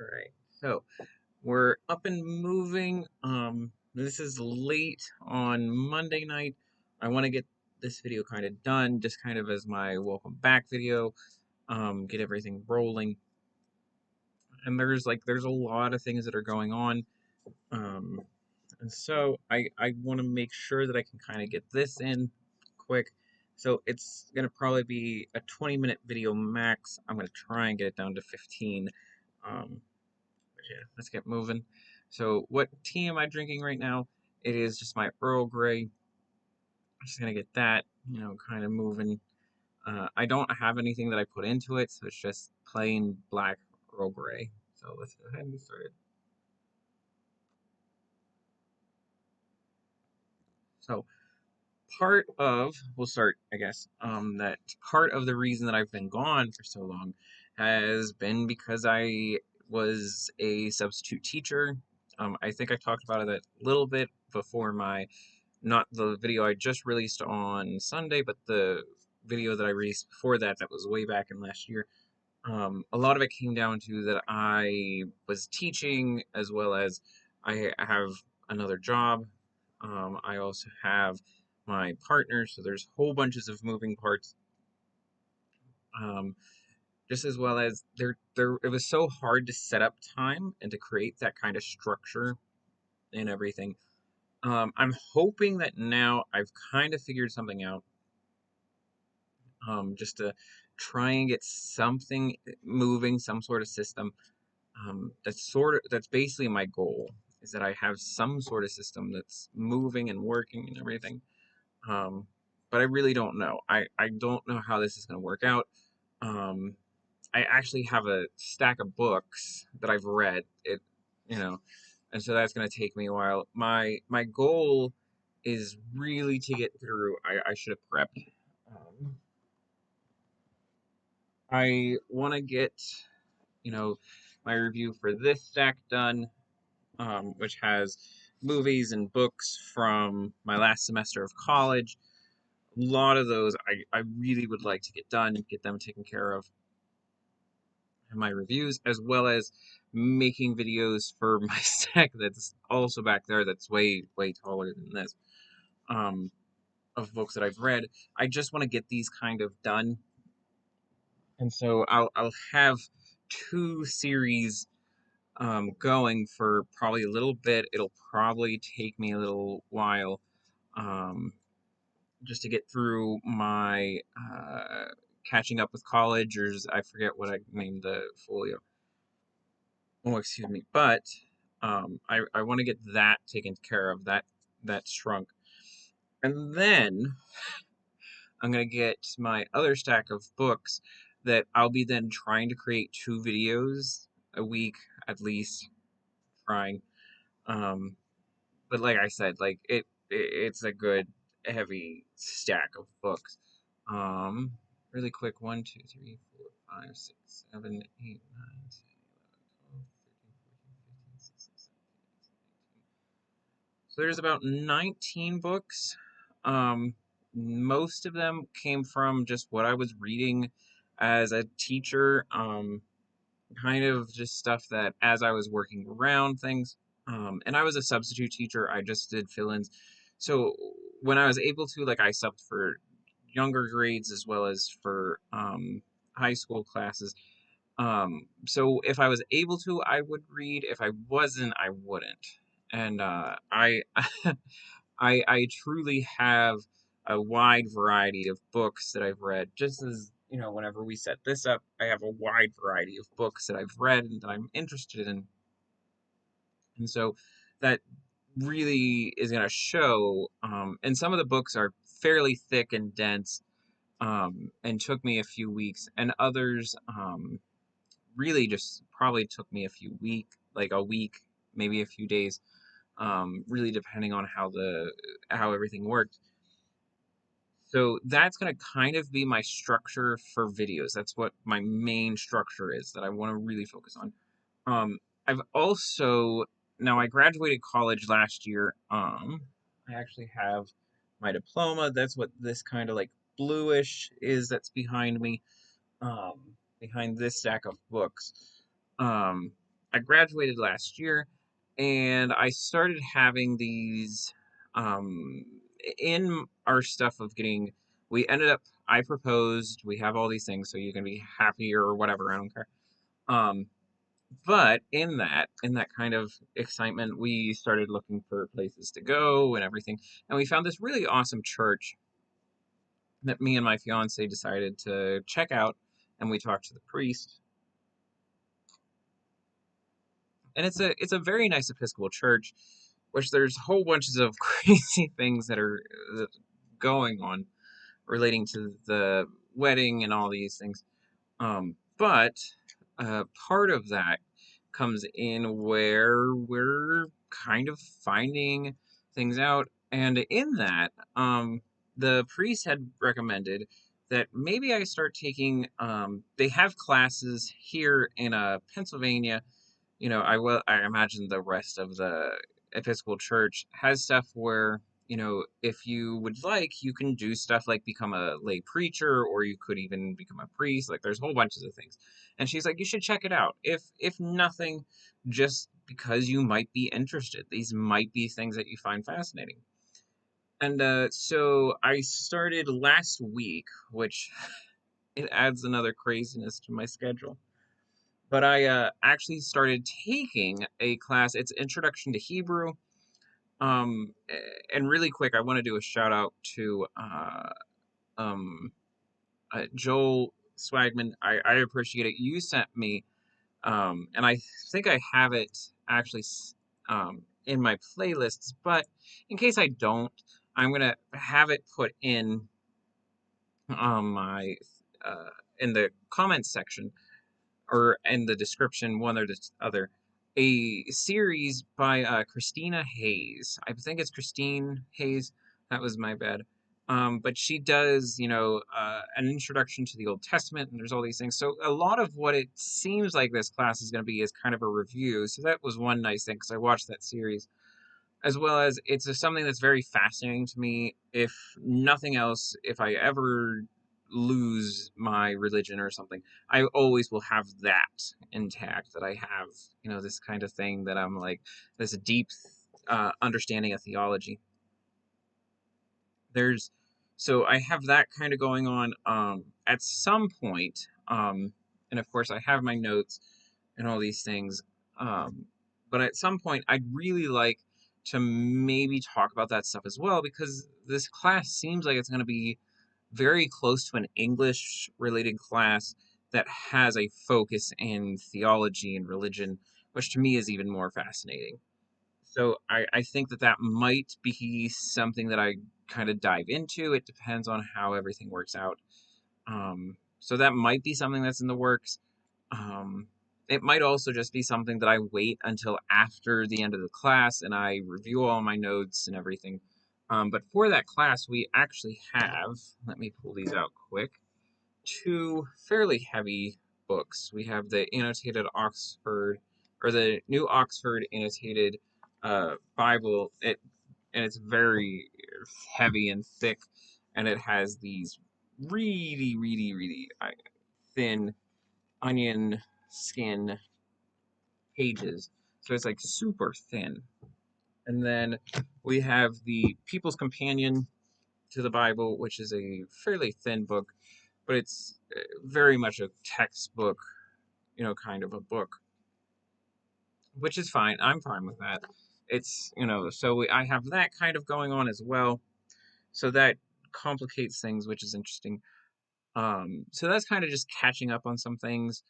Alright, so we're up and moving. This is late on Monday night. I want to get this video kind of done, just kind of as my welcome back video, get everything rolling. And there's a lot of things that are going on. Um, and so I want to make sure that I can kind of get this in quick. So it's gonna probably be a 20-minute video max. I'm gonna try and get it down to 15. Um, yeah, let's get moving. So, what tea am I drinking right now? It is just my Earl Grey. I'm just gonna get that, kind of moving. I don't have anything that I put into it, so it's just plain black Earl Grey. So let's go ahead and get started. So, we'll start, I guess. That part of the reason that I've been gone for so long has been because I was a substitute teacher. I think I talked about it a little bit before not the video I just released on Sunday, but the video that I released before that, that was way back in last year. A lot of it came down to that I was teaching as well as I have another job. I also have my partner, so there's whole bunches of moving parts. Um, just as well as it was so hard to set up time and to create that kind of structure and everything. I'm hoping that now I've kind of figured something out, just to try and get something moving, some sort of system. That's basically my goal, is that I have some sort of system that's moving and working and everything. Um, but I really don't know. I don't know how this is going to work out. Um, I actually have a stack of books that I've read. You know, and so that's going to take me a while. My goal is really to get through. I should have prepped. Um, I want to get, you know, my review for this stack done, which has movies and books from my last semester of college. A lot of those I really would like to get done and get them taken care of. And my reviews, as well as making videos for my stack that's also back there, that's way, way taller than this, um, of books that I've read. I just want to get these kind of done. And so I'll have two series going for probably a little bit. It'll probably take me a little while, um, just to get through my catching up with college, or I forget what I named the folio. Oh, excuse me. But I want to get that taken care of. That's shrunk, and then I'm gonna get my other stack of books that I'll be then trying to create two videos a week at least, trying. Um, but like I said, it's a good heavy stack of books. Um, Really quick: 1, 2, 3, 4, 5, 6, 7, 8, 9, 10, 11, 12, 13, 14, 15, 16, 17, 18, 19. So there's about 19 books. Most of them came from just what I was reading as a teacher. Kind of just stuff that as I was working around things. And I was a substitute teacher. I just did fill-ins. So when I was able to, like, I subbed for younger grades as well as for high school classes. So if I was able to, I would read. If I wasn't, I wouldn't. And I, I truly have a wide variety of books that I've read. Just as whenever we set this up, I have a wide variety of books that I've read and that I'm interested in, and so that really is going to show. And some of the books are fairly thick and dense, and took me a few weeks, and others really just probably took me like a week, maybe a few days, really depending on how everything worked. So that's going to kind of be my structure for videos. That's what my main structure is that I want to really focus on. Um, I've also Now I graduated college last year. I actually have my diploma. That's what this kind of like bluish is that's behind me. Um, Behind this stack of books. Um, I graduated last year, and I started having these um, in our stuff of getting. We ended up. I proposed. We have all these things, so you can be happy or whatever. I don't care. Um, but in that kind of excitement, we started looking for places to go and everything, and we found this really awesome church that me and my fiance decided to check out, and we talked to the priest, and it's a very nice Episcopal church, which there's whole bunches of crazy things that are going on relating to the wedding and all these things. But part of that comes in where we're kind of finding things out, and in that, the priest had recommended that maybe I start taking. They have classes here in Pennsylvania. I imagine the rest of the Episcopal Church has stuff where, if you would like, you can do stuff like become a lay preacher, or you could even become a priest. Like, there's whole bunches of things. And she's like, you should check it out. If nothing, just because you might be interested. These might be things that you find fascinating. And so I started last week, which it adds another craziness to my schedule. But I actually started taking a class. It's Introduction to Hebrew. And really quick, I want to do a shout out to um, Joel Swagman. I appreciate it. You sent me, and I think I have it actually in my playlists. But in case I don't, I'm gonna have it put my uh, in the comments section or in the description, one or the other, a series by Christina Hayes. I think it's Christine Hayes. That was my bad. But she does, an introduction to the Old Testament, and there's all these things. So a lot of what it seems like this class is going to be is kind of a review. So that was one nice thing because I watched that series, as well as it's just something that's very fascinating to me. If nothing else, if I ever lose my religion or something, I always will have that intact. That I have, this kind of thing that I'm like this deep understanding of theology. There's so I have that kind of going on. At some point, and of course I have my notes and all these things. Um, but at some point, I'd really like to maybe talk about that stuff as well, because this class seems like it's going to be very close to an English related class that has a focus in theology and religion, which to me is even more fascinating. So I think that might be something that I kind of dive into. It depends on how everything works out. So that might be something that's in the works. Um, it might also just be something that I wait until after the end of the class and I review all my notes and everything. But for that class, we actually have, let me pull these out quick, two fairly heavy books. We have the annotated Oxford, or the New Oxford Annotated Bible. It's very heavy and thick, and it has these really, really, really thin onion skin pages. So it's like super thin. And then we have the People's Companion to the Bible, which is a fairly thin book, but it's very much a textbook, kind of a book, which is fine. I'm fine with that. It's, I have that kind of going on as well. So that complicates things, which is interesting. So that's kind of just catching up on some things.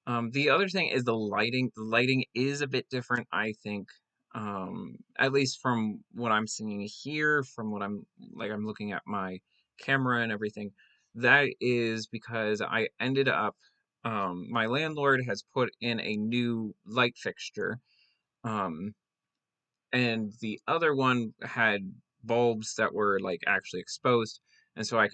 The other thing is the lighting. The lighting is a bit different, I think. At least from what I'm seeing here, from what I'm looking at my camera and everything. That is because I ended up, my landlord has put in a new light fixture. Um, and the other one had bulbs that were like actually exposed, and so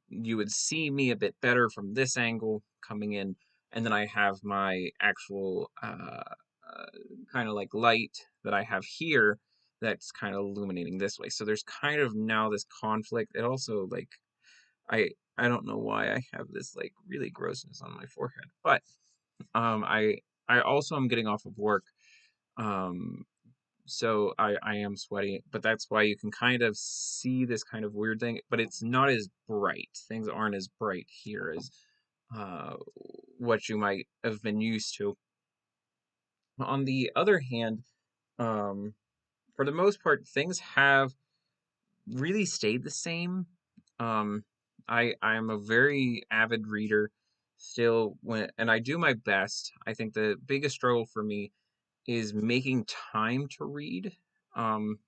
you would see me a bit better from this angle coming in, and then I have my actual kind of like light that I have here that's kind of illuminating this way. So there's kind of now this conflict. It also like I I don't know why I have this like really grossness on my forehead, but I I also am getting off of work. Um, so I am sweaty, but that's why you can kind of see this kind of weird thing, but it's not as bright. Things aren't as bright here as uh, what you might have been used to. On the other hand, um, for the most part, things have really stayed the same. Um, I'm a very avid reader still and I do my best. I think the biggest struggle for me is making time to read. Um,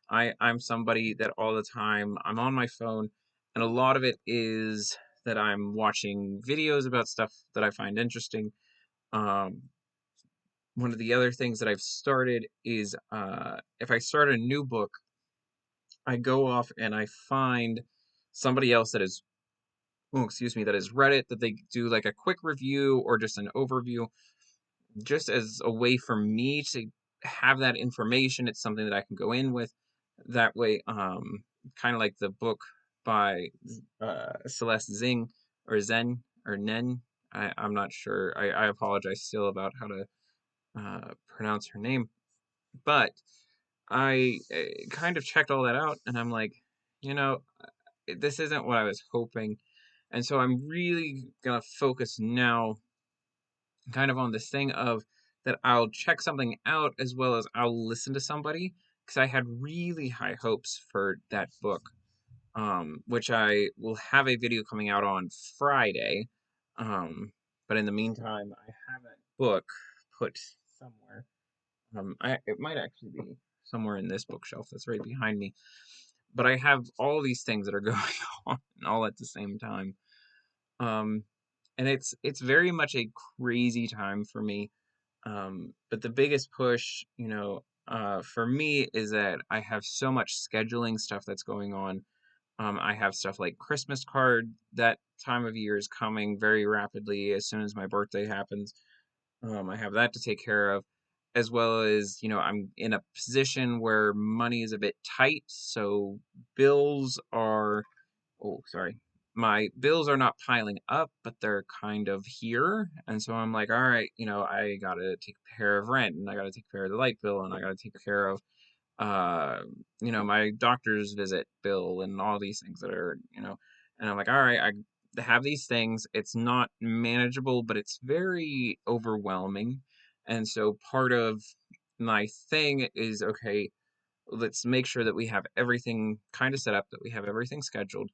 I'm somebody that all the time I'm on my phone, and a lot of it is that I'm watching videos about stuff that I find interesting. Um, One of the other things that I've started is if I start a new book, I go off and I find somebody else that is, oh, excuse me, that has read it, that they do like a quick review or just an overview, just as a way for me to have that information. It's something that I can go in with. That way, kind of like the book by Celeste Zing or Zen or Nen. I'm not sure. I apologize still about how to pronounce her name, but I kind of checked all that out, and I'm like, you know, this isn't what I was hoping. And so I'm really gonna focus now kind of on this thing of that I'll check something out as well as I'll listen to somebody because I had really high hopes for that book, which I will have a video coming out on Friday. But in the meantime, I have that book put somewhere. It might actually be somewhere in this bookshelf that's right behind me. But I have all these things that are going on all at the same time. Um, and it's very much a crazy time for me. But the biggest push, for me is that I have so much scheduling stuff that's going on. I have stuff like Christmas card. That time of year is coming very rapidly as soon as my birthday happens. I have that to take care of, as well as, I'm in a position where money is a bit tight, so bills are, oh, sorry, my bills are not piling up, but they're kind of here. And so I'm like, all right, I gotta take care of rent, and I gotta take care of the light bill, and I gotta take care of, uh, my doctor's visit bill, and all these things that are, and I'm like, all right, I have these things. It's not manageable, but it's very overwhelming. And so part of my thing is, okay, let's make sure that we have everything kind of set up, that we have everything scheduled,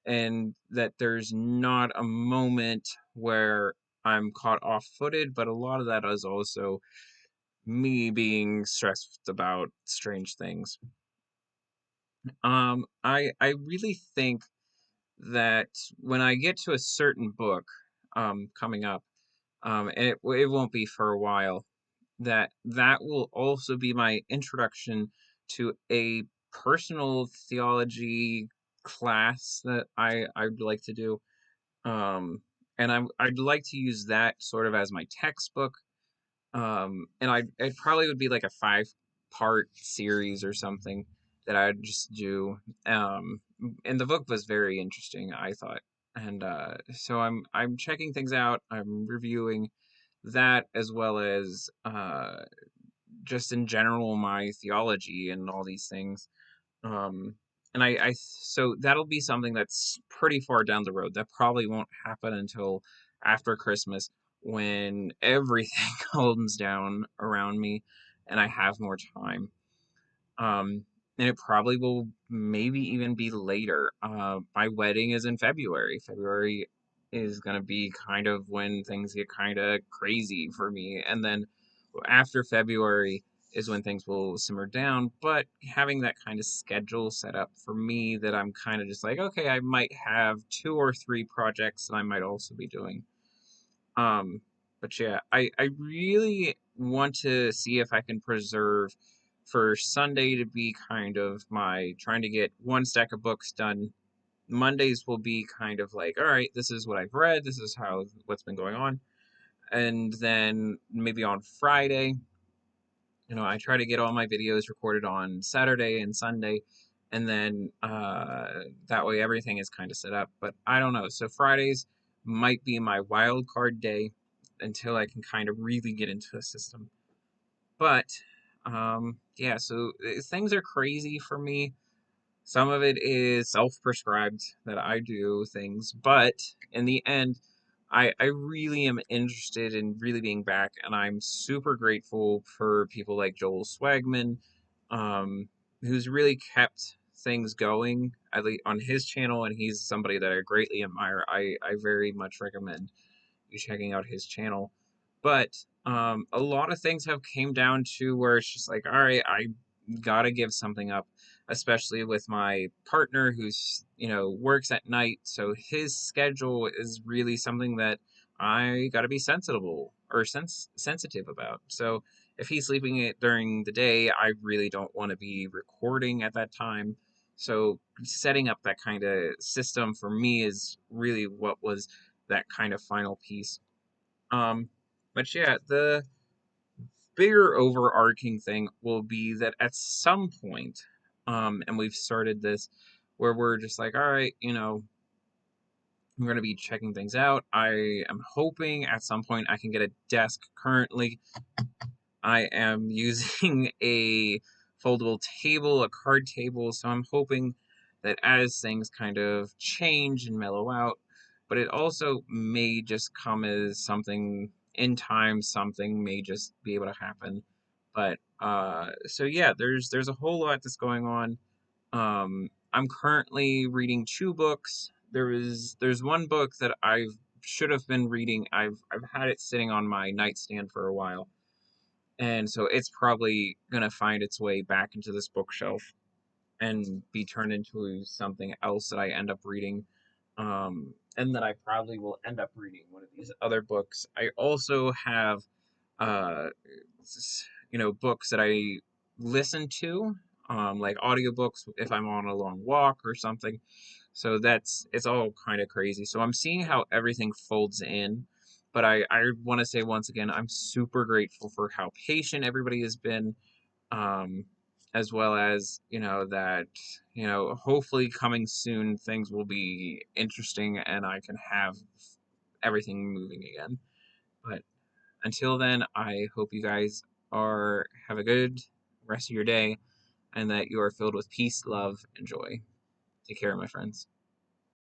and that there's not a moment where I'm caught off-footed, but a lot of that is also me being stressed about strange things. I really think that when I get to a certain book, coming up, and it won't be for a while, that will also be my introduction to a personal theology class that I'd like to do. And I'd like to use that sort of as my textbook. And it probably would be like a 5-part series or something that I'd just do. Um, and the book was very interesting, I thought. And so I'm checking things out. I'm reviewing that as well as just in general my theology and all these things. Um, and so that'll be something that's pretty far down the road. That probably won't happen until after Christmas when everything calms down around me and I have more time. And it probably will maybe even be later. My wedding is in February. February is going to be kind of when things get kind of crazy for me. And then after February is when things will simmer down. But having that kind of schedule set up for me that I'm kind of just like, okay, I might have 2 or 3 projects that I might also be doing. Um, but yeah, I really want to see if I can preserve for Sunday to be kind of my trying to get one stack of books done. Mondays will be kind of like, all right, this is what I've read, this is what's been going on. And then maybe on Friday, I try to get all my videos recorded on Saturday and Sunday, and then that way everything is kind of set up. But I don't know. So Fridays might be my wild card day. until I can kind of really get into the system. But yeah, so things are crazy for me. Some of it is self-prescribed that I do things, but in the end, I really am interested in really being back, and I'm super grateful for people like Joel Swagman, um, who's really kept things going at least on his channel, and he's somebody that I greatly admire. I very much recommend you checking out his channel. But a lot of things have came down to where it's just like, all right, I gotta give something up, especially with my partner who's, works at night. So his schedule is really something that I gotta be sensible or sensitive about. So if he's sleeping it during the day, I really don't want to be recording at that time. So setting up that kind of system for me is really what was that kind of final piece. Um, but yeah, the bigger overarching thing will be that at some point, and we've started this where we're just like, all right, I'm going to be checking things out. I am hoping at some point I can get a desk. Currently, I am using a foldable table, a card table, so I'm hoping that as things kind of change and mellow out, but it also may just come as something in time, something may just be able to happen. But so yeah, there's a whole lot that's going on. I'm currently reading two books. There's one book that I should have been reading. I've had it sitting on my nightstand for a while, and so it's probably gonna find its way back into this bookshelf and be turned into something else that I end up reading. And that I probably will end up reading one of these other books. I also have, uh, books that I listen to, like audiobooks if I'm on a long walk or something. So it's all kind of crazy. So I'm seeing how everything folds in. But I want to say once again, I'm super grateful for how patient everybody has been, um, as well as, that, hopefully coming soon, things will be interesting and I can have everything moving again. But until then, I hope you guys have a good rest of your day and that you are filled with peace, love, and joy. Take care, my friends.